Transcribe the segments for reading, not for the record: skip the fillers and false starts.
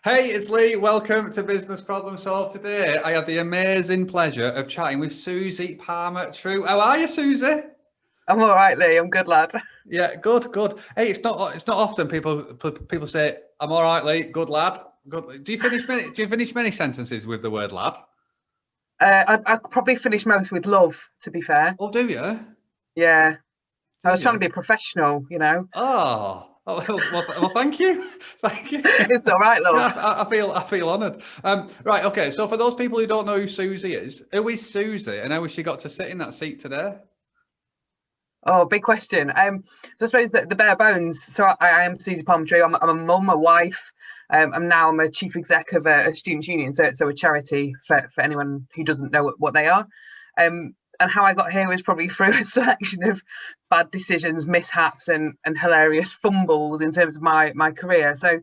Hey, it's Lee. Welcome to Business Problem Solved. Today, I have the amazing pleasure of chatting with Susie Palmer-Trew. How are you, Susie? I'm all right, Lee. I'm good, lad. Yeah, good. Hey, it's not often people say, "I'm all right, Lee. Good lad." Good. Do you finish many sentences with the word lad? I probably finish most with love, to be fair. Oh, do you? Yeah. I was trying to You? be professional, you know. Well, thank you. Thank you. It's all right, love. Yeah, I feel honoured. Right, okay. So for those people who don't know who Susie is, who is Susie, and how has she got to sit in that seat today? Oh, big question. So I suppose the bare bones. So I am Susie Palmer-Trew. I'm a mum, a wife. I'm a chief exec of a students' union, so a charity for anyone who doesn't know what they are. And how I got here was probably through a selection of bad decisions, mishaps, and hilarious fumbles in terms of my career. So,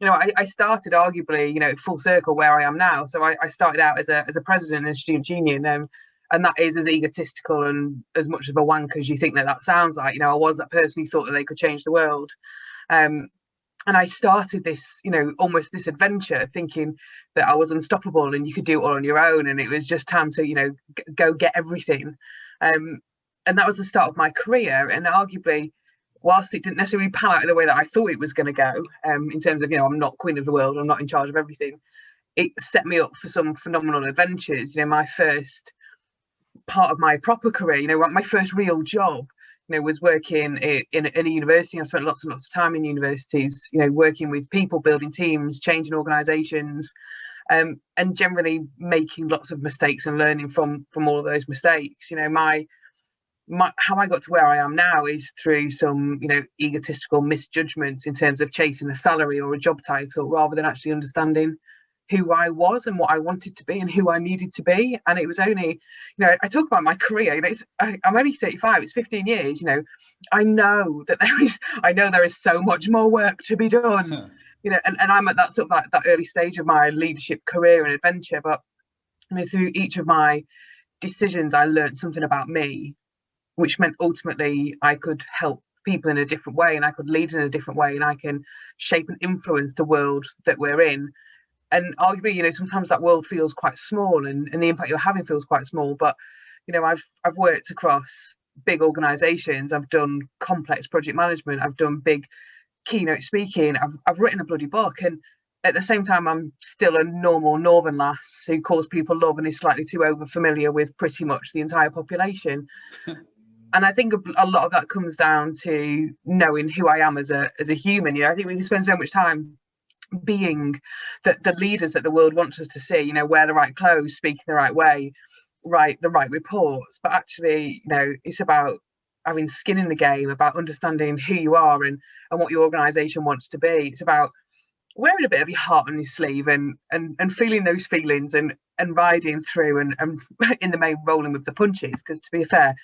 I started arguably, full circle where I am now. So I started out as a president in a student union, and that is as egotistical and as much of a wank as you think that sounds like. I was that person who thought that they could change the world. And I started this, almost this adventure thinking that I was unstoppable and you could do it all on your own. And it was just time to, go get everything. And that was the start of my career. And arguably, whilst it didn't necessarily pan out in the way that I thought it was going to go, in terms of, I'm not queen of the world, I'm not in charge of everything, it set me up for some phenomenal adventures. My first part of my proper career, my first real job, was working in a university. I spent lots and lots of time in universities, working with people, building teams, changing organizations, and generally making lots of mistakes and learning from all of those mistakes. How I got to where I am now is through some, egotistical misjudgments in terms of chasing a salary or a job title, rather than actually understanding who I was and what I wanted to be and who I needed to be. And it was only, I talk about my career, I'm only 35, it's 15 years, I know that there is so much more work to be done, and I'm at that sort of that early stage of my leadership career and adventure. But through each of my decisions, I learned something about me, which meant ultimately I could help people in a different way, and I could lead in a different way, and I can shape and influence the world that we're in. And arguably, sometimes that world feels quite small, and the impact you're having feels quite small. But, I've worked across big organizations. I've done complex project management. I've done big keynote speaking. I've written a bloody book. And at the same time, I'm still a normal northern lass who calls people love and is slightly too over familiar with pretty much the entire population. And I think a lot of that comes down to knowing who I am as a human. I think we can spend so much time being the leaders that the world wants us to see, wear the right clothes, speak in the right way, write the right reports. But actually, it's about having skin in the game, about understanding who you are and what your organization wants to be. It's about wearing a bit of your heart on your sleeve and feeling those feelings and riding through and in the main rolling with the punches. Because to be fair,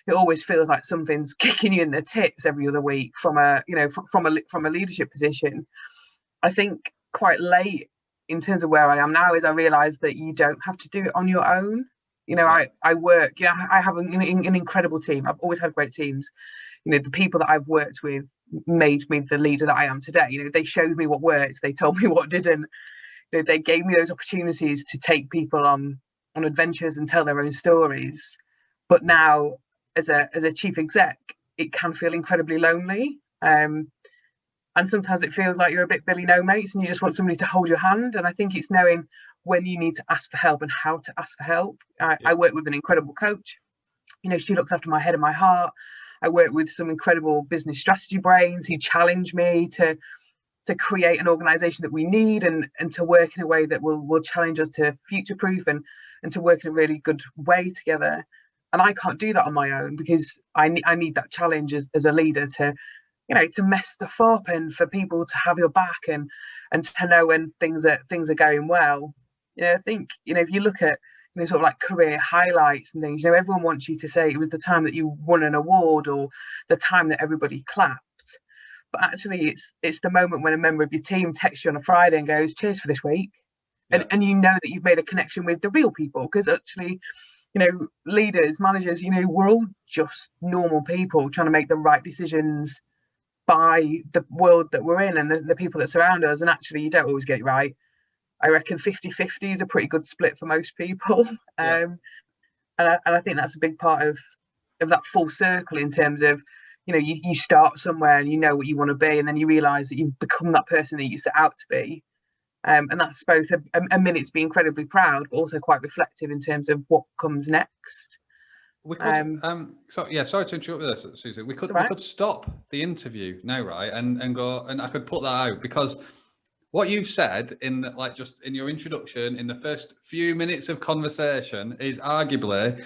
it always feels like something's kicking you in the tits every other week from a leadership position. I think quite late in terms of where I am now is I realised that you don't have to do it on your own. I work, I have an incredible team. I've always had great teams. The people that I've worked with made me the leader that I am today. They showed me what worked. They told me what didn't. They gave me those opportunities to take people on adventures and tell their own stories. But now, as a chief exec, it can feel incredibly lonely. And sometimes it feels like you're a bit Billy No Mates and you just want somebody to hold your hand. And I think it's knowing when you need to ask for help and how to ask for help. I work with an incredible coach. She looks after my head and my heart. I work with some incredible business strategy brains who challenge me to create an organization that we need and to work in a way that will challenge us to future-proof and to work in a really good way together. And I can't do that on my own because I need that challenge as a leader to mess stuff up and for people to have your back and to know when things are going well. I think, if you look at, sort of like career highlights and things, everyone wants you to say it was the time that you won an award or the time that everybody clapped. But actually it's the moment when a member of your team texts you on a Friday and goes, cheers for this week. Yeah. And you know that you've made a connection with the real people, because actually, leaders, managers, we're all just normal people trying to make the right decisions by the world that we're in and the people that surround us, and actually you don't always get it right. I reckon 50-50 is a pretty good split for most people. Yeah. And I think that's a big part of that full circle, in terms of, you know, you start somewhere and you know what you want to be, and then you realize that you've become that person that you set out to be. And that's both a minute to be incredibly proud, but also quite reflective in terms of what comes next. We could, sorry to interrupt with this, Susie. We could stop the interview now, right, and go, and I could put that out, because what you've said just in your introduction, in the first few minutes of conversation, is arguably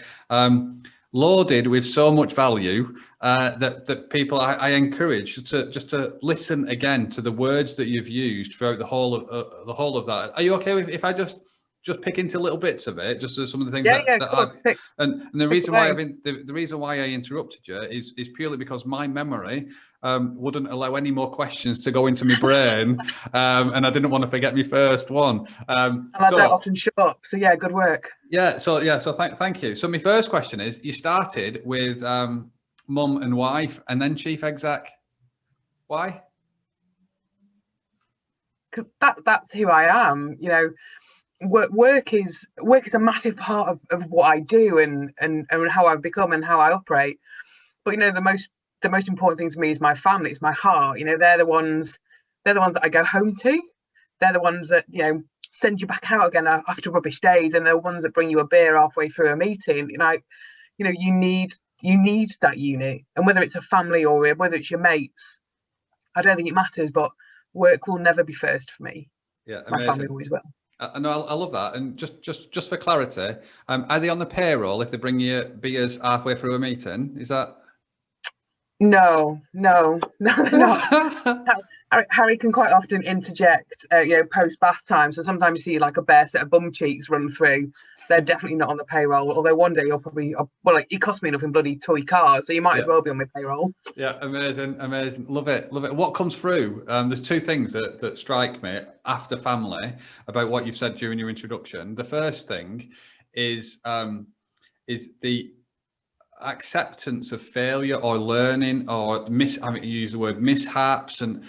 loaded with so much value that people, I encourage to listen again to the words that you've used throughout the whole of that. Are you okay if I just pick into little bits of it, just some of the things and the reason why the reason why I interrupted you is purely because my memory wouldn't allow any more questions to go into my brain, and I didn't want to forget my first one. And I don't often shut up, so yeah, good work. So thank you. So my first question is: you started with mum and wife, and then chief exec. Why? Because that's who I am. You know, work is a massive part of what I do and how I've become and how I operate. But you know, the most important thing to me is my family. It's my heart. You know, they're the ones that I go home to. They're the ones that, you know, send you back out again after rubbish days, and they're the ones that bring you a beer halfway through a meeting. You need that unit, and whether it's a family or whether it's your mates, I don't think it matters. But work will never be first for me. Yeah, amazing. My family always will. No, I love that. And just for clarity, are they on the payroll if they bring you beers halfway through a meeting? Is that? No, they're not. Harry can quite often interject, post bath time. So sometimes you see like a bare set of bum cheeks run through. They're definitely not on the payroll. Although one day you'll probably, it cost me enough in bloody toy cars, so you might as well be on my payroll. Yeah, amazing. Love it. What comes through? There's two things that strike me after family about what you've said during your introduction. The first thing is the acceptance of failure or learning or use the word mishaps, and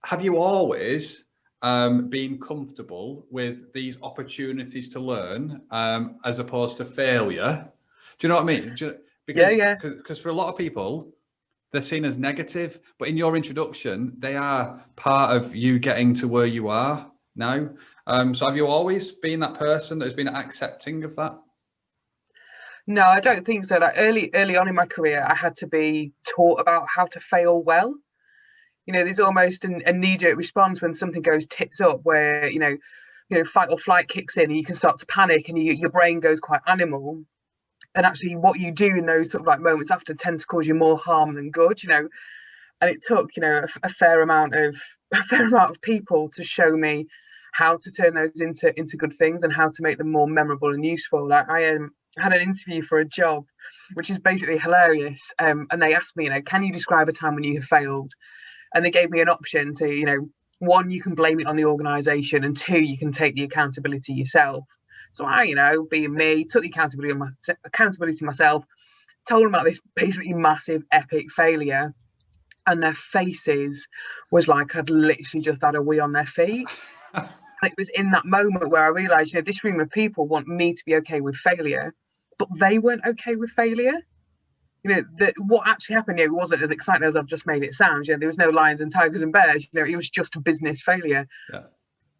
have you always been comfortable with these opportunities to learn as opposed to failure? Do you know what I mean? Because for a lot of people they're seen as negative, but in your introduction they are part of you getting to where you are now. So have you always been that person that has been accepting of that? No, I don't think so. Like early on in my career, I had to be taught about how to fail well. You know, there's almost a knee-jerk response when something goes tits up, where you know, fight or flight kicks in, and you can start to panic, and your brain goes quite animal. And actually, what you do in those sort of like moments after tend to cause you more harm than good. You know, and it took a fair amount of people to show me how to turn those into good things and how to make them more memorable and useful. Like I had an interview for a job, which is basically hilarious. And they asked me, can you describe a time when you have failed? And they gave me an option to, one, you can blame it on the organisation, and two, you can take the accountability yourself. So I, being me, took the accountability myself, told them about this basically massive, epic failure. And their faces was like I'd literally just had a wee on their feet. And it was in that moment where I realised, this room of people want me to be okay with failure, but they weren't okay with failure. What actually happened here wasn't as exciting as I've just made it sound. There was no lions and tigers and bears. It was just a business failure. Yeah.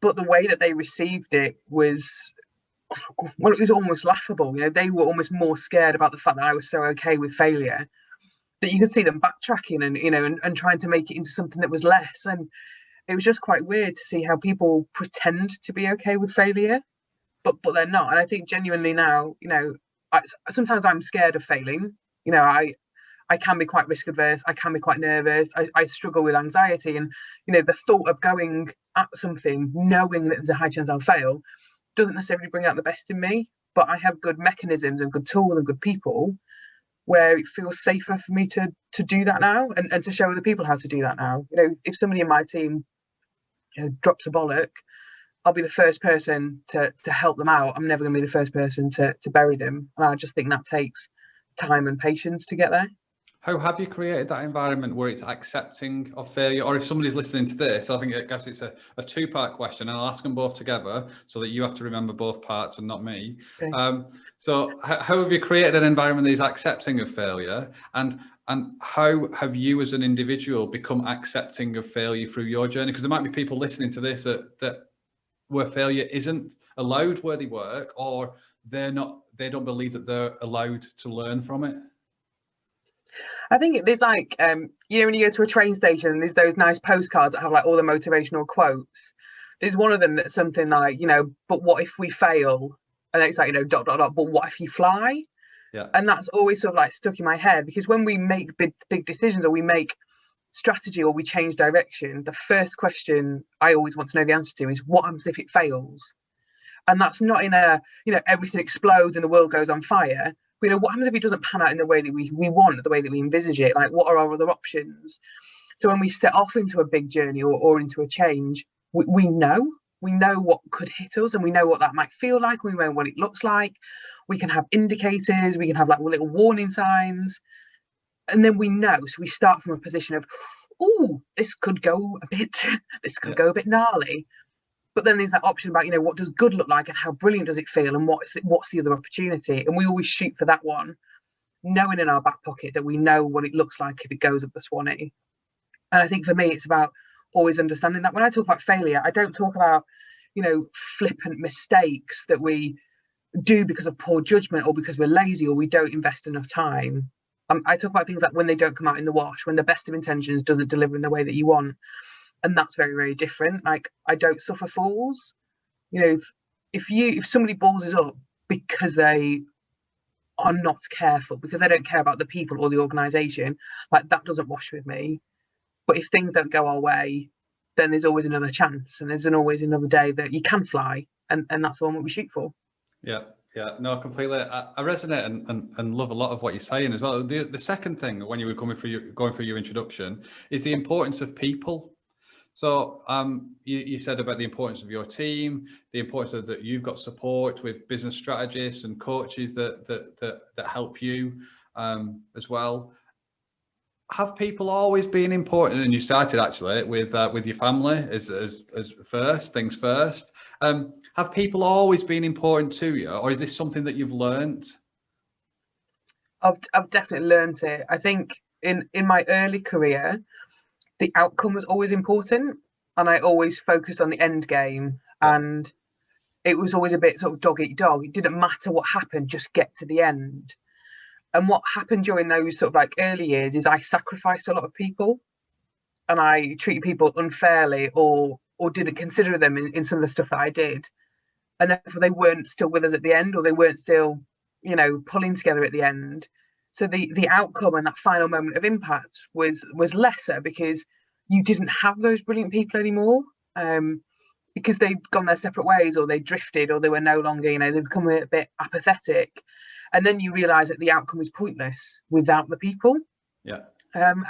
But the way that they received it was, it was almost laughable. They were almost more scared about the fact that I was so okay with failure that you could see them backtracking and trying to make it into something that was less. And it was just quite weird to see how people pretend to be okay with failure, but they're not. And I think genuinely now, sometimes I'm scared of failing. I can be quite risk adverse. I can be quite nervous. I struggle with anxiety, and the thought of going at something knowing that there's a high chance I'll fail doesn't necessarily bring out the best in me. But I have good mechanisms and good tools and good people where it feels safer for me to do that now, and to show other people how to do that now. If somebody in my team drops a bollock, I'll be the first person to help them out. I'm never going to be the first person to bury them. And I just think that takes time and patience to get there. How have you created that environment where it's accepting of failure? Or if somebody's listening to this, I guess it's a two-part question, and I'll ask them both together so that you have to remember both parts and not me. Okay. So how have you created an environment that is accepting of failure? And how have you as an individual become accepting of failure through your journey? Because there might be people listening to this that where failure isn't allowed where they work, or they don't believe that they're allowed to learn from it. I think there's like, you know, when you go to a train station and there's those nice postcards that have like all the motivational quotes. There's one of them that's something like, you know, but what if we fail? And it's like, you know, ... but what if you fly? Yeah. And that's always sort of like stuck in my head, because when we make big decisions, or we make strategy, or we change direction, the first question I always want to know the answer to is, what happens if it fails? And that's not in a, you know, everything explodes and the world goes on fire. You know, what happens if it doesn't pan out in the way that we want, the way that we envisage it? Like, what are our other options? So when we set off into a big journey, or into a change, we know what could hit us, and we know what that might feel like. We know what it looks like. We can have indicators, we can have like little warning signs, and then we know. So we start from a position of, oh, this could go a bit, this could go a bit gnarly. But then there's that option about, you know, what does good look like, and how brilliant does it feel, and what's the other opportunity? And we always shoot for that one, knowing in our back pocket that we know what it looks like if it goes up the Swanee. And I think for me, it's about always understanding that when I talk about failure, I don't talk about, you know, flippant mistakes that we do because of poor judgment, or because we're lazy, or we don't invest enough time. I talk about things like when they don't come out in the wash, when the best of intentions doesn't deliver in the way that you want. And that's very, very different. Like, I don't suffer fools. You know, if somebody balls us up because they are not careful, because they don't care about the people or the organization, like, that doesn't wash with me. But if things don't go our way, then there's always another chance, and there's always another day that you can fly, and that's the one that we shoot for. Yeah, no, completely. I resonate and love a lot of what you're saying as well. The second thing, when you were going through your introduction, is the importance of people. So you said about the importance of your team, the importance of that you've got support with business strategists and coaches that help you as well. Have people always been important? And you started actually with your family as first things first. Have people always been important to you, or is this something that you've learned? I've definitely learned it. I think in my early career, the outcome was always important, and I always focused on the end game. And it was always a bit sort of dog eat dog. It didn't matter what happened, just get to the end. And what happened during those sort of like early years is I sacrificed a lot of people, and I treated people unfairly, or didn't consider them in some of the stuff that I did. And therefore they weren't still with us at the end, or they weren't still, you know, pulling together at the end. So the outcome and that final moment of impact was lesser, because you didn't have those brilliant people anymore, because they'd gone their separate ways, or they drifted, or they were no longer, you know, they'd become a bit apathetic. And then you realise that the outcome is pointless without the people. Yeah. And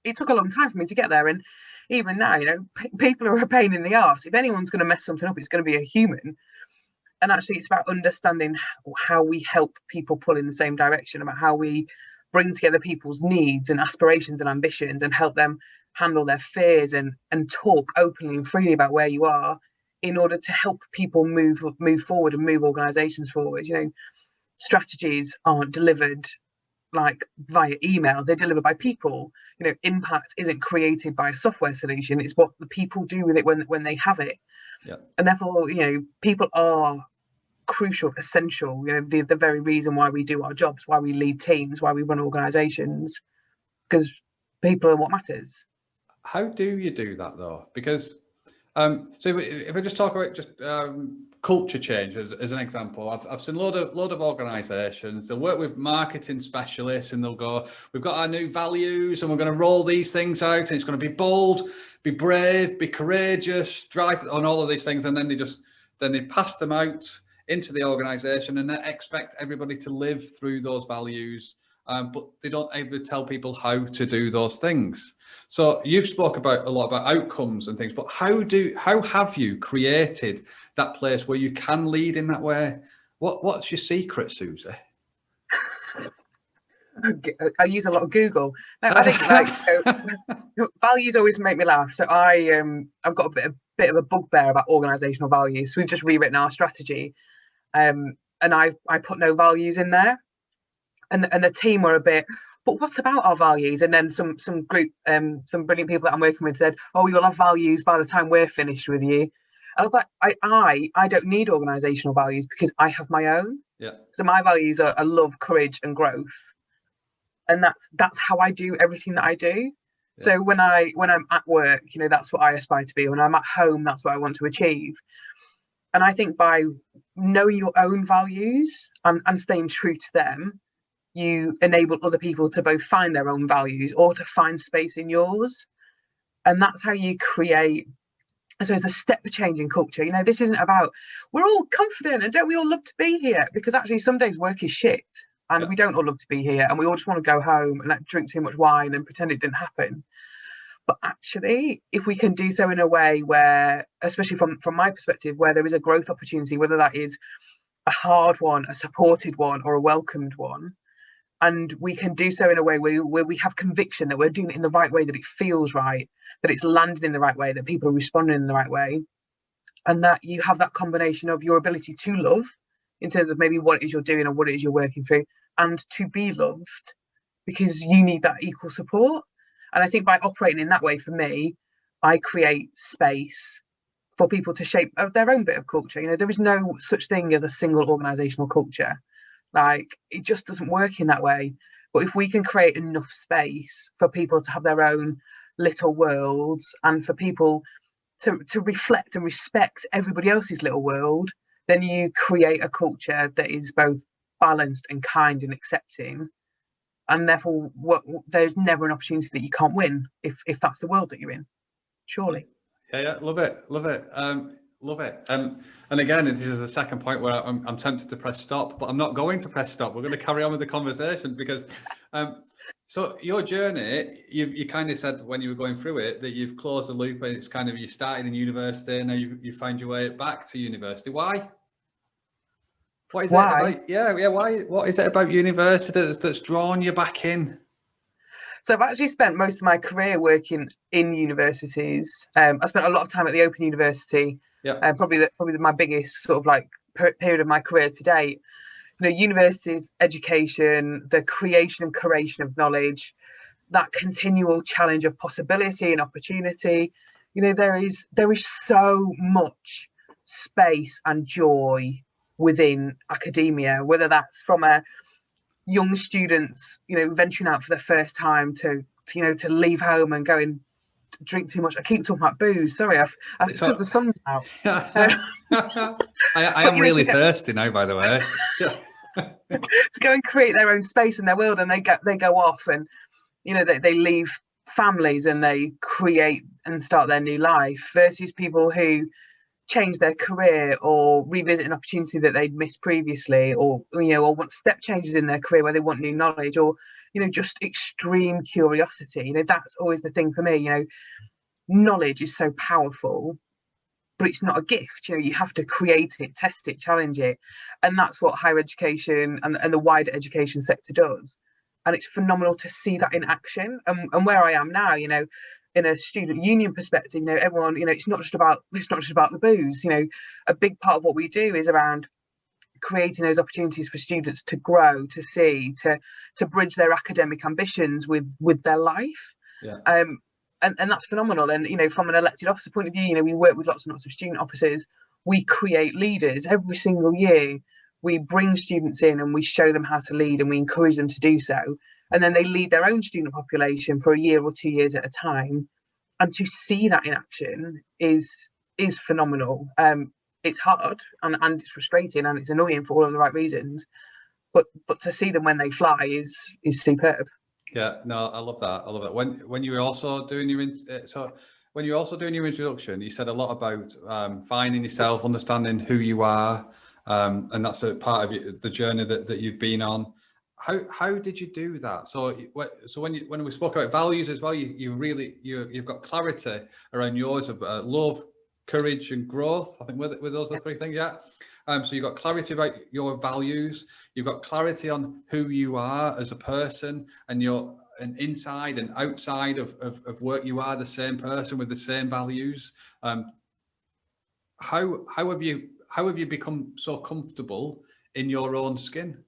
it took a long time for me to get there. And even now, you know, people are a pain in the arse. If anyone's going to mess something up, it's going to be a human. And actually, it's about understanding how we help people pull in the same direction, about how we bring together people's needs and aspirations and ambitions, and help them handle their fears, and talk openly and freely about where you are, in order to help people move forward and move organizations forward. You know, strategies aren't delivered like via email, they're delivered by people. You know, impact isn't created by a software solution, it's what the people do with it when they have it. Yeah. And therefore, you know, people are crucial, essential. You know, the very reason why we do our jobs, why we lead teams, why we run organizations, because people are what matters. How do you do that though? Because so if I just talk about just culture change as an example, I've seen a load of organisations. They'll work with marketing specialists, and they'll go, "We've got our new values, and we're going to roll these things out, and it's going to be bold, be brave, be courageous, drive on all of these things." And then they pass them out into the organisation, and they expect everybody to live through those values. But they don't ever tell people how to do those things. So you've spoke about a lot about outcomes and things, but how have you created that place where you can lead in that way? What's your secret, Susie? I use a lot of Google. No, I think like values always make me laugh. So I've got a bit of a bugbear about organisational values. So we've just rewritten our strategy, and I put no values in there, and the team were a bit. But what about our values? And then some group, some brilliant people that I'm working with said, "Oh, you'll have values by the time we're finished with you." I was like, I don't need organisational values because I have my own. Yeah. So my values are love, courage, and growth, and that's how I do everything that I do. Yeah. So when I'm at work, you know, that's what I aspire to be. When I'm at home, that's what I want to achieve. And I think by knowing your own values and staying true to them, you enable other people to both find their own values or to find space in yours. And that's how you create, I suppose, a step change in culture. You know, this isn't about we're all confident and don't we all love to be here, because actually some days work is shit and we don't all love to be here and we all just want to go home and like, drink too much wine and pretend it didn't happen. But actually, if we can do so in a way where, especially from my perspective, where there is a growth opportunity, whether that is a hard one, a supported one, or a welcomed one, and we can do so in a way where we have conviction that we're doing it in the right way, that it feels right, that it's landed in the right way, that people are responding in the right way, and that you have that combination of your ability to love in terms of maybe what it is you're doing or what it is you're working through, and to be loved because you need that equal support. And I think by operating in that way, for me, I create space for people to shape their own bit of culture. You know, there is no such thing as a single organizational culture. Like, it just doesn't work in that way. But if we can create enough space for people to have their own little worlds and for people to reflect and respect everybody else's little world, then you create a culture that is both balanced and kind and accepting. And therefore, there's never an opportunity that you can't win if that's the world that you're in. Surely. Yeah, love it. Love it. And again, this is the second point where I'm tempted to press stop, but I'm not going to press stop. We're going to carry on with the conversation because, so your journey, you kind of said when you were going through it that you've closed the loop and it's kind of, you started in university and now you find your way back to university. Why? What is it about? Yeah. Why? What is it about university that's drawn you back in? So I've actually spent most of my career working in universities. I spent a lot of time at the Open University. Yeah. Probably my biggest sort of like period of my career to date. You know, universities, education, the creation and curation of knowledge, that continual challenge of possibility and opportunity. You know, there is so much space and joy within academia, whether that's from a young students, you know, venturing out for the first time to leave home and go and drink too much. I keep talking about booze. Sorry, I've because the sun's out. I am really thirsty now, by the way. To go and create their own space in their world, and they go off, and you know they leave families and they create and start their new life, versus people who change their career or revisit an opportunity that they'd missed previously, or want step changes in their career where they want new knowledge, or just extreme curiosity. That's always the thing for me. Knowledge is so powerful, but it's not a gift. You have to create it, test it, challenge it, and that's what higher education and the wider education sector does. And it's phenomenal to see that in action. And where I am now, in a student union perspective, everyone, it's not just about the booze. A big part of what we do is around creating those opportunities for students to grow, to see, to bridge their academic ambitions with their life. Yeah. And that's phenomenal. And from an elected officer point of view, we work with lots and lots of student officers. We create leaders every single year. We bring students in and we show them how to lead, and we encourage them to do so. And then they lead their own student population for a year or 2 years at a time. And to see that in action is phenomenal. It's hard and it's frustrating and it's annoying for all of the right reasons. But to see them when they fly is superb. Yeah, no, I love that. I love it. When you were also doing your introduction, you said a lot about finding yourself, understanding who you are, and that's a part of the journey that you've been on. How did you do that? So when we spoke about values as well, you've got clarity around yours of love, courage, and growth. I think with those are three things. Yeah. So you've got clarity about your values, you've got clarity on who you are as a person, and you're and inside and outside of work, you are the same person with the same values. How have you become so comfortable in your own skin?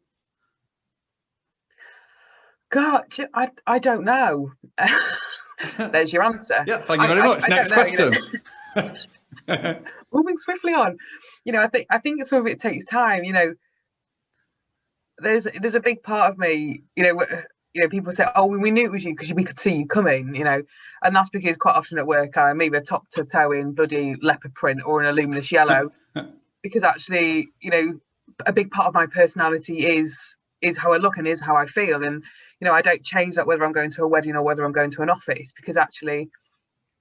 God, I don't know. There's your answer. Yeah, thank you very much. Next question. Moving swiftly on. I think some of it takes time. There's a big part of me. People say, "Oh, we knew it was you because we could see you coming." And that's because quite often at work I'm either top to toe in bloody leopard print or in a luminous yellow, because actually, a big part of my personality is how I look and is how I feel, and I don't change that whether I'm going to a wedding or whether I'm going to an office, because actually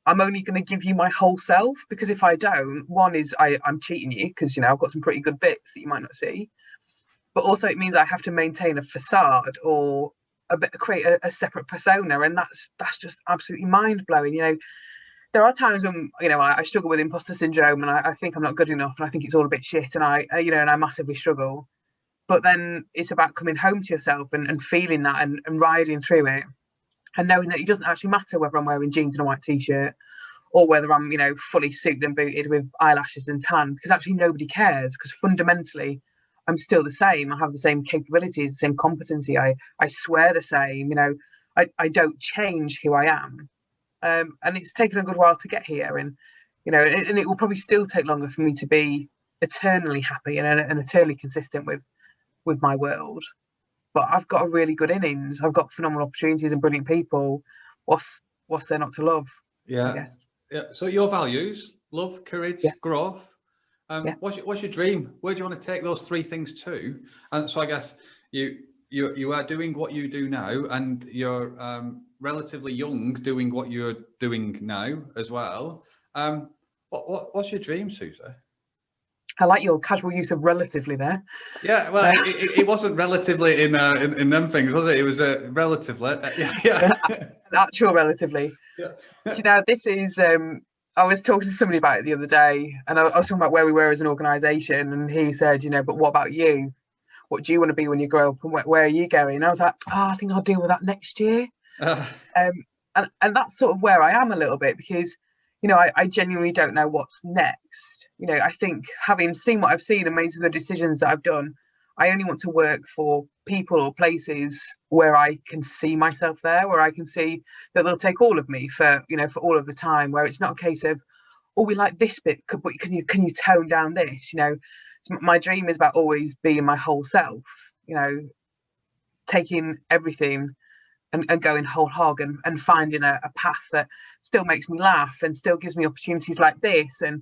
I'm only going to give you my whole self, because if I don't, one is I'm cheating you, because I've got some pretty good bits that you might not see, but also it means I have to maintain a facade or create a separate persona, and that's just absolutely mind-blowing. There are times when I struggle with imposter syndrome, and I think I'm not good enough, and I think it's all a bit shit, and I massively struggle. But then it's about coming home to yourself and feeling that and riding through it, and knowing that it doesn't actually matter whether I'm wearing jeans and a white t-shirt or whether I'm fully suited and booted with eyelashes and tan, because actually nobody cares, because fundamentally I'm still the same. I have the same capabilities, the same competency. I swear the same. I don't change who I am, and it's taken a good while to get here, and and it will probably still take longer for me to be eternally happy and eternally consistent with my world. But I've got a really good innings. I've got phenomenal opportunities and brilliant people. What's there not to love? Yeah. I guess. Yeah. So your values: love, courage, growth. What's your dream? Where do you want to take those three things to? And so I guess you are doing what you do now, and you're relatively young doing what you're doing now as well. What's your dream, Susie? I like your casual use of relatively there. Yeah, well, it wasn't relatively in them things, was it? It was relatively. Yeah. Actual relatively. Yeah. This is. I was talking to somebody about it the other day, and I was talking about where we were as an organisation, and he said, but what about you? What do you want to be when you grow up, and where are you going? And I was like, I think I'll deal with that next year. And that's sort of where I am a little bit, because, I genuinely don't know what's next. I think having seen what I've seen and made some of the decisions that I've done, I only want to work for people or places where I can see myself there, where I can see that they'll take all of me for all of the time, where it's not a case of, oh, we like this bit, but can you tone down this? So my dream is about always being my whole self, taking everything and going whole hog and finding a path that still makes me laugh and still gives me opportunities like this, and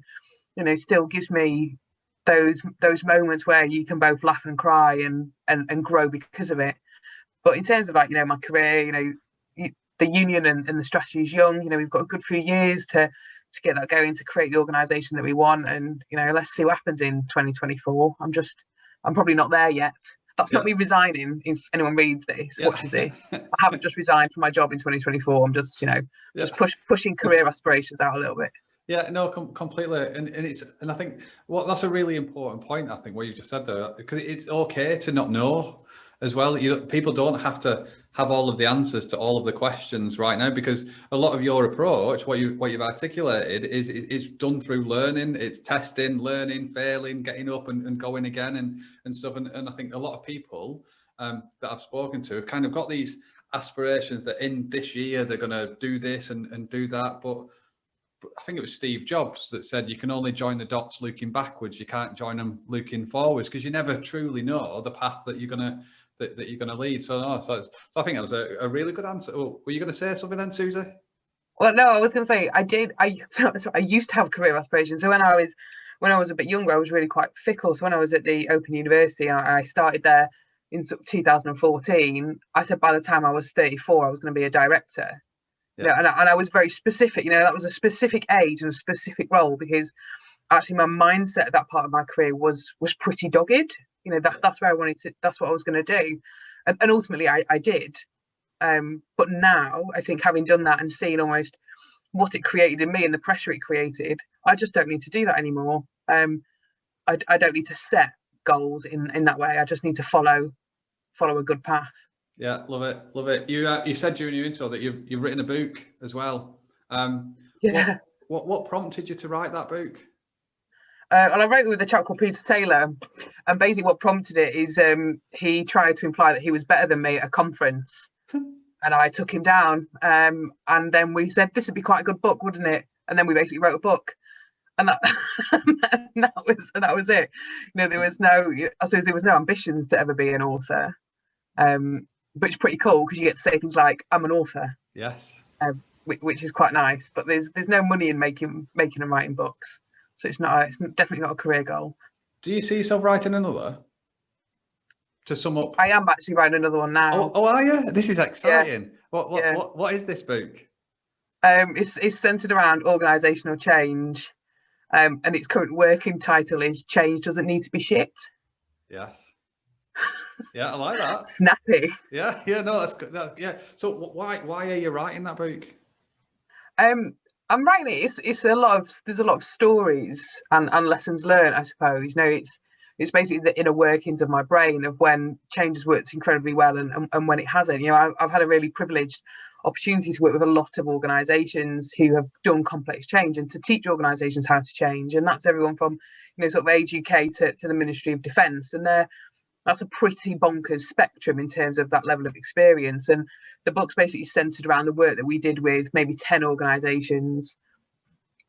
still gives me those moments where you can both laugh and cry and grow because of it. But in terms of my career, the union and the strategy is young. We've got a good few years to get that going, to create the organisation that we want, and let's see what happens in 2024. I'm probably not there yet. That's not me resigning. If anyone reads this, watches this, I haven't just resigned from my job in 2024. I'm just just pushing career aspirations out a little bit. Yeah, no, completely, and I think that's a really important point. I think what you just said there, because it's okay to not know as well. People don't have to have all of the answers to all of the questions right now, because a lot of your approach, what you've articulated, is done through learning. It's testing, learning, failing, getting up and going again and stuff. And I think a lot of people that I've spoken to have kind of got these aspirations that in this year they're going to do this and do that, but I think it was Steve Jobs that said you can only join the dots looking backwards. You can't join them looking forwards, because you never truly know the path that you're gonna lead. So I think that was a really good answer. Oh, were you going to say something then, Susie? Well, no, I was going to say I used to have career aspirations. So when I was a bit younger, I was really quite fickle. So when I was at the Open University, and I started there in 2014, I said by the time I was 34, I was going to be a director. Yeah. And I was very specific. That was a specific age and a specific role, because actually my mindset at that part of my career was pretty dogged. That's where I wanted to. That's what I was going to do, and ultimately I did. But now I think, having done that and seen almost what it created in me and the pressure it created, I just don't need to do that anymore. I don't need to set goals in that way. I just need to follow a good path. Yeah, love it, love it. You said during your intro that you've written a book as well. Yeah. What prompted you to write that book? Well, I wrote it with a chap called Peter Taylor, and basically what prompted it is he tried to imply that he was better than me at a conference, and I took him down. And then we said this would be quite a good book, wouldn't it? And then we basically wrote a book, and that that was it. You know, I suppose there was no ambitions to ever be an author, but it's pretty cool because you get to say things like I'm an author. Yes. Which is quite nice, but there's no money in making and writing books. So it's definitely not a career goal. Do you see yourself writing another? To sum up, I am actually writing another one now. Oh, are you? This is exciting. Yeah. What is this book? It's centered around organisational change, and its current working title is "Change Doesn't Need to Be Shit." Yes. Yeah, I like that. Snappy. Yeah. No, that's good. Yeah. So why are you writing that book? I'm writing it. There's a lot of stories and lessons learned, I suppose. You know, it's basically the inner workings of my brain of when change has worked incredibly well and when it hasn't. You know, I've had a really privileged opportunity to work with a lot of organisations who have done complex change and to teach organisations how to change, and that's everyone from, you know, sort of Age UK to the Ministry of Defence, and that's a pretty bonkers spectrum in terms of that level of experience. And the book's basically centered around the work that we did with maybe 10 organizations,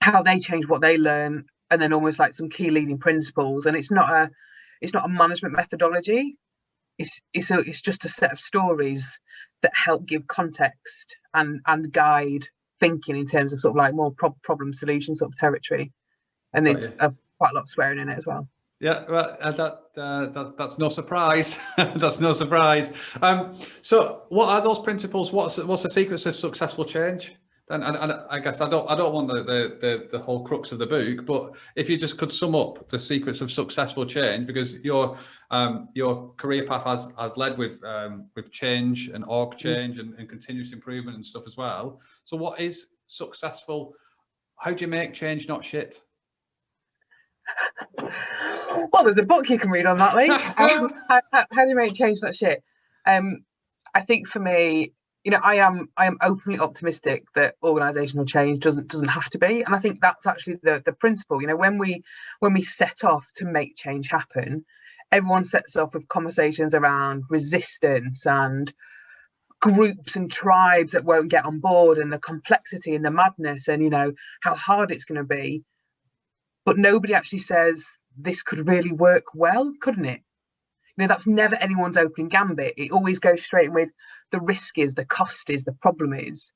how they changed what they learn, and then almost like some key leading principles. And it's not a management methodology. It's just a set of stories that help give context and guide thinking in terms of sort of like more problem solution sort of territory. And there's quite a lot of swearing in it as well. Yeah, well, that's no surprise. That's no surprise. So, what are those principles? What's the secrets of successful change? And I guess I don't want the whole crux of the book, but if you just could sum up the secrets of successful change, because your career path has led with change and org change and continuous improvement and stuff as well. So, what is successful? How do you make change not shit? Well, there's a book you can read on that, Lee. How do you make change not shit? I think for me, you know, I am openly optimistic that organisational change doesn't have to be, and I think that's actually the principle. You know, when we set off to make change happen, everyone sets off with conversations around resistance and groups and tribes that won't get on board, and the complexity and the madness, and you know how hard it's going to be. But nobody actually says this could really work well, couldn't it? You know, that's never anyone's opening gambit. It always goes straight in with the risk is, the cost is, the problem is.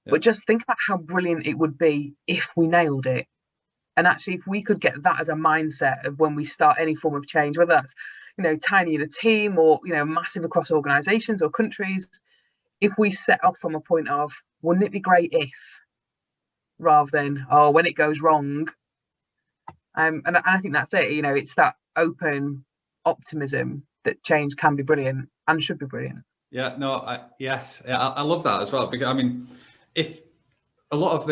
Yeah. But just think about how brilliant it would be if we nailed it. And actually, if we could get that as a mindset of when we start any form of change, whether that's, you know, tiny in a team or, you know, massive across organisations or countries, if we set off from a point of, wouldn't it be great if, rather than, oh, when it goes wrong. And I think that's it. You know, it's that open optimism that change can be brilliant and should be brilliant. Yeah, no, I love that as well, because I mean, if a lot of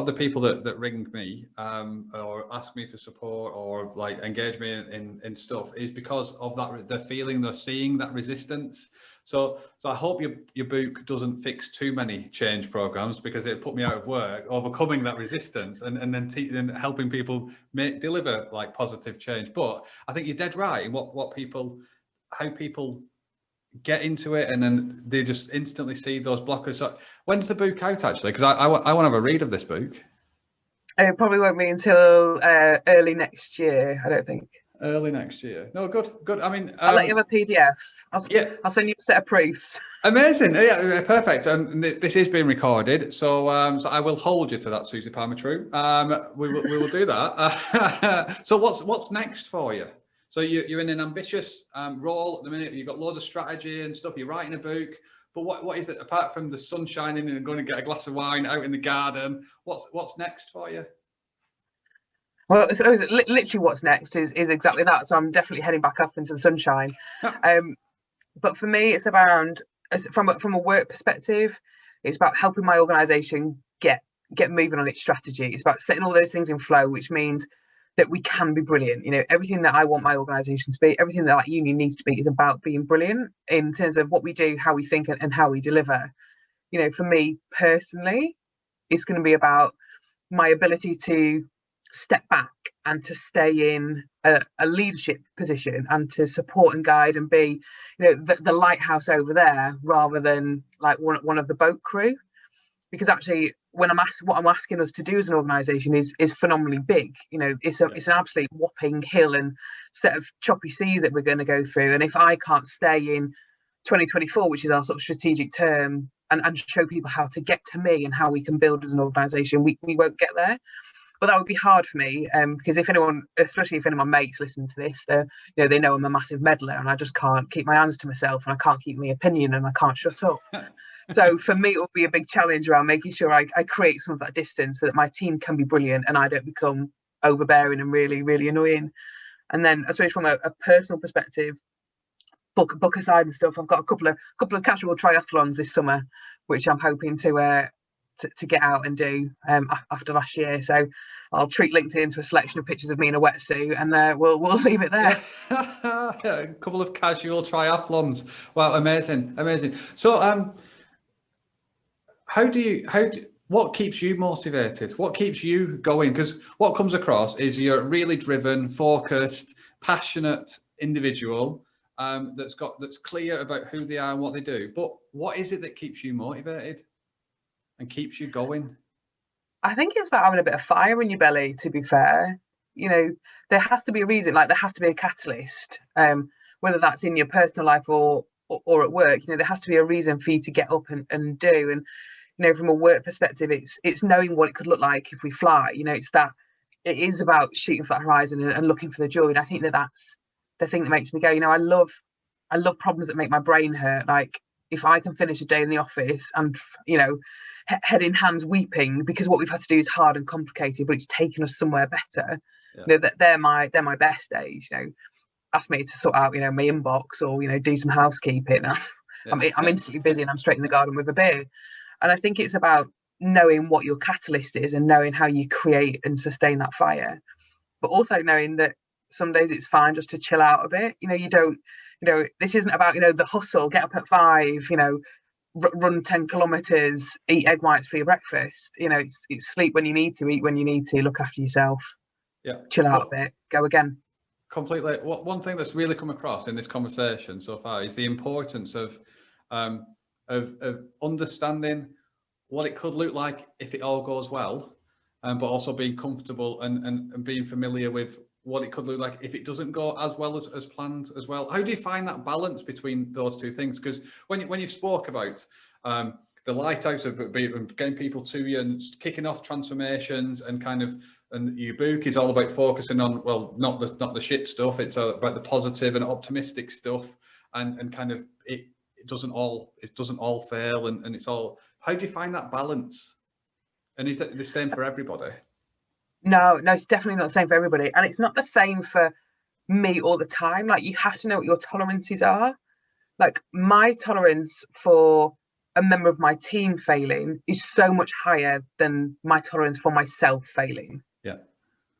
the people that ring me or ask me for support or like engage me in stuff is because of that, they're feeling, they're seeing that resistance. So I hope your book doesn't fix too many change programs, because it put me out of work, overcoming that resistance and then helping people deliver like positive change. But I think you're dead right in how people get into it, and then they just instantly see those blockers. So when's the book out actually? Because I want to have a read of this book. It probably won't be until early next year, I don't think. Early next year. No, good. I mean, I'll let you have a PDF. I'll send you a set of proofs. Amazing. Yeah, perfect. And this is being recorded, so I will hold you to that, Susie Palmer-Trew. We will do that. So what's next for you? So you're in an ambitious role at the minute. You've got loads of strategy and stuff. You're writing a book. But what is it, apart from the sun shining and going to get a glass of wine out in the garden? What's next for you? Well, so literally what's next is exactly that. So I'm definitely heading back up into the sunshine. But for me, it's around, from a work perspective, it's about helping my organisation get moving on its strategy. It's about setting all those things in flow, which means that we can be brilliant. You know, everything that I want my organisation to be, everything that union needs to be, is about being brilliant in terms of what we do, how we think, and how we deliver. You know, for me personally, it's going to be about my ability to step back and to stay in a leadership position and to support and guide and be, you know, the lighthouse over there rather than like one of the boat crew. Because actually, when what I'm asking us to do as an organisation is phenomenally big. You know, it's an absolute whopping hill and set of choppy seas that we're going to go through. And if I can't stay in 2024, which is our sort of strategic term, and show people how to get to me and how we can build as an organisation, we won't get there. But that would be hard for me, because if anyone, especially if any of my mates listen to this, they know I'm a massive meddler and I just can't keep my hands to myself and I can't keep my opinion and I can't shut up. So for me, it will be a big challenge around making sure I create some of that distance so that my team can be brilliant and I don't become overbearing and really, really annoying. And then I suppose from a personal perspective, book aside and stuff, I've got a couple of casual triathlons this summer, which I'm hoping to get out and do after last year. So I'll treat LinkedIn to a selection of pictures of me in a wetsuit, and we'll leave it there. A couple of casual triathlons. Wow, amazing. So what keeps you motivated? What keeps you going? Because what comes across is you're a really driven, focused, passionate individual that's clear about who they are and what they do. But what is it that keeps you motivated and keeps you going? I think it's about having a bit of fire in your belly, to be fair. You know, there has to be a reason, like there has to be a catalyst, whether that's in your personal life or at work. You know, there has to be a reason for you to get up and do. And you know, from a work perspective, it's knowing what it could look like if we fly. You know, it is about shooting for that horizon and looking for the joy. And I think that's the thing that makes me go. You know, I love problems that make my brain hurt. Like if I can finish a day in the office and, you know, head in hands weeping because what we've had to do is hard and complicated, but it's taken us somewhere better. Yeah. You know, they're my best days. You know, ask me to sort out, you know, my inbox or, you know, do some housekeeping. I'm instantly busy and I'm straight in the garden with a beer. And I think it's about knowing what your catalyst is and knowing how you create and sustain that fire, but also knowing that some days it's fine just to chill out a bit. You know, this isn't about, you know, the hustle, get up at 5, you know, run 10 kilometers, eat egg whites for your breakfast. You know, it's sleep when you need to, eat when you need to, look after yourself, chill out a bit, go again. Completely. One thing that's really come across in this conversation so far is the importance of understanding what it could look like if it all goes well, but also being comfortable and being familiar with what it could look like if it doesn't go as well as planned as well. How do you find that balance between those two things? Because when you've spoke about the lighthouse of getting people to you and kicking off transformations and your book is all about focusing on, well, not the shit stuff, it's about the positive and optimistic stuff, and kind of it doesn't all fail and it's all. How do you find that balance? And is that the same for everybody? No, it's definitely not the same for everybody. And it's not the same for me all the time. Like, you have to know what your tolerances are. Like, my tolerance for a member of my team failing is so much higher than my tolerance for myself failing. Yeah.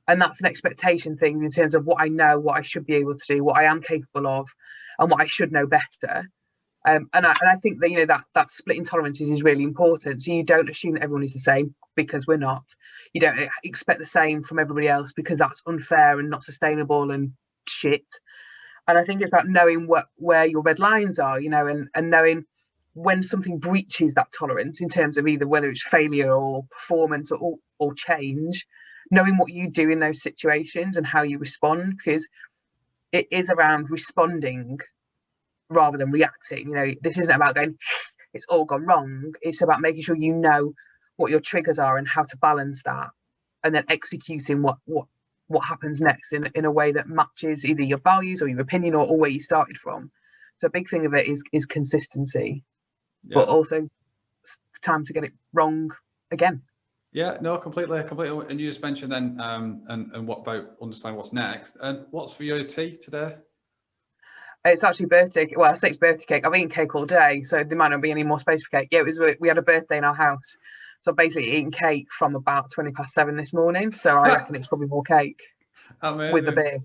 And that's an expectation thing in terms of what I know, what I should be able to do, what I am capable of, and what I should know better. And I think that, you know, that split in tolerances is really important. So you don't assume that everyone is the same, because we're not. You don't expect the same from everybody else, because that's unfair and not sustainable and shit. And I think it's about knowing where your red lines are, you know, and knowing when something breaches that tolerance in terms of either whether it's failure or performance or change, knowing what you do in those situations and how you respond, because it is around responding rather than reacting. You know, this isn't about going, it's all gone wrong. It's about making sure you know what your triggers are and how to balance that, and then executing what happens next in a way that matches either your values or your opinion or where you started from. So a big thing of it is consistency, but also time to get it wrong again. Yeah, no, completely. And you just mentioned then, and what about understanding what's next? And what's for your tea today? It's actually birthday. Well, I say it's birthday cake. I've eaten cake all day, so there might not be any more space for cake. Yeah, we had a birthday in our house, so basically eating cake from about 7:20 this morning. So I reckon it's probably more cake. with the Amazing. beer.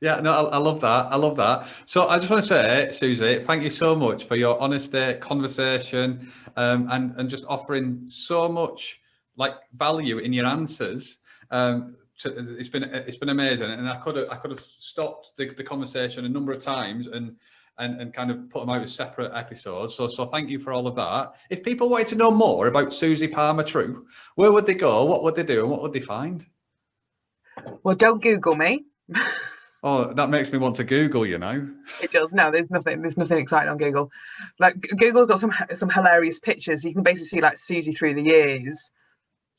Yeah, no, I love that. I love that. So I just want to say, Susie, thank you so much for your honesty, conversation, and just offering so much like value in your answers. It's been amazing, and I could have stopped the conversation a number of times and kind of put them out as separate episodes. So thank you for all of that. If people wanted to know more about Susie Palmer-Trew, where would they go? What would they do? And what would they find? Well, don't Google me. Oh, that makes me want to Google, you know. It does. No, there's nothing exciting on Google. Like Google's got some hilarious pictures. You can basically see like Susie through the years.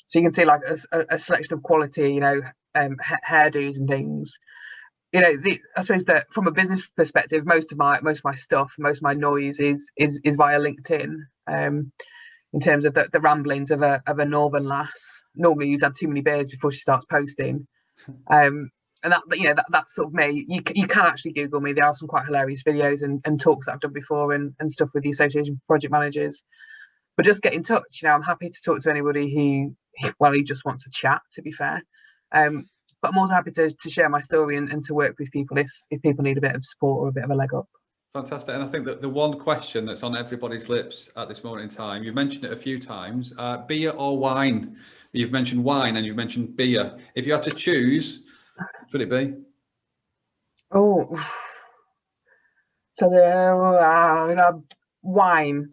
So you can see like a selection of quality, hairdos and things. I suppose that from a business perspective, most of my stuff, most of my noise is via LinkedIn. In terms of the ramblings of a northern lass. Normally, you've had too many beers before she starts posting. And that's sort of me. You can actually Google me. There are some quite hilarious videos and talks that I've done before and stuff with the Association of Project Managers. But just get in touch. I'm happy to talk to anybody who just wants to chat, to be fair. But I'm also happy to share my story and to work with people if people need a bit of support or a bit of a leg up. Fantastic. And I think that the one question that's on everybody's lips at this moment in time, you've mentioned it a few times, beer or wine? You've mentioned wine and you've mentioned beer. If you had to choose, what would it be? Oh, so wine.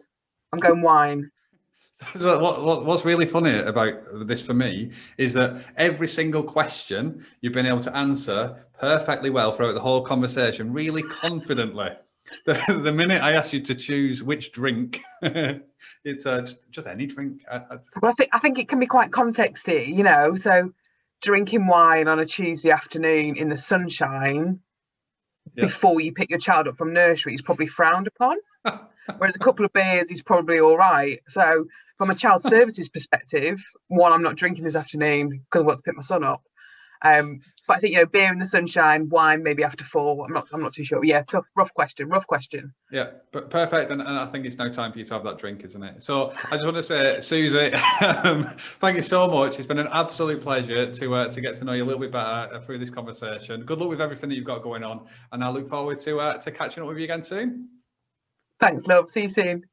I'm going wine. So what's really funny about this for me is that every single question you've been able to answer perfectly well throughout the whole conversation, really confidently. The minute I ask you to choose which drink, it's just any drink. Well, I think it can be quite contexty, So drinking wine on a Tuesday afternoon in the sunshine before you pick your child up from nursery is probably frowned upon. Whereas a couple of beers is probably all right. So from a child services perspective, one, I'm not drinking this afternoon because I want to pick my son up. But I think beer in the sunshine, wine maybe after 4. I'm not too sure. Yeah, rough question. Yeah, but perfect. And I think it's now time for you to have that drink, isn't it? So I just want to say, Susie, thank you so much. It's been an absolute pleasure to get to know you a little bit better through this conversation. Good luck with everything that you've got going on, and I look forward to catching up with you again soon. Thanks, love. See you soon.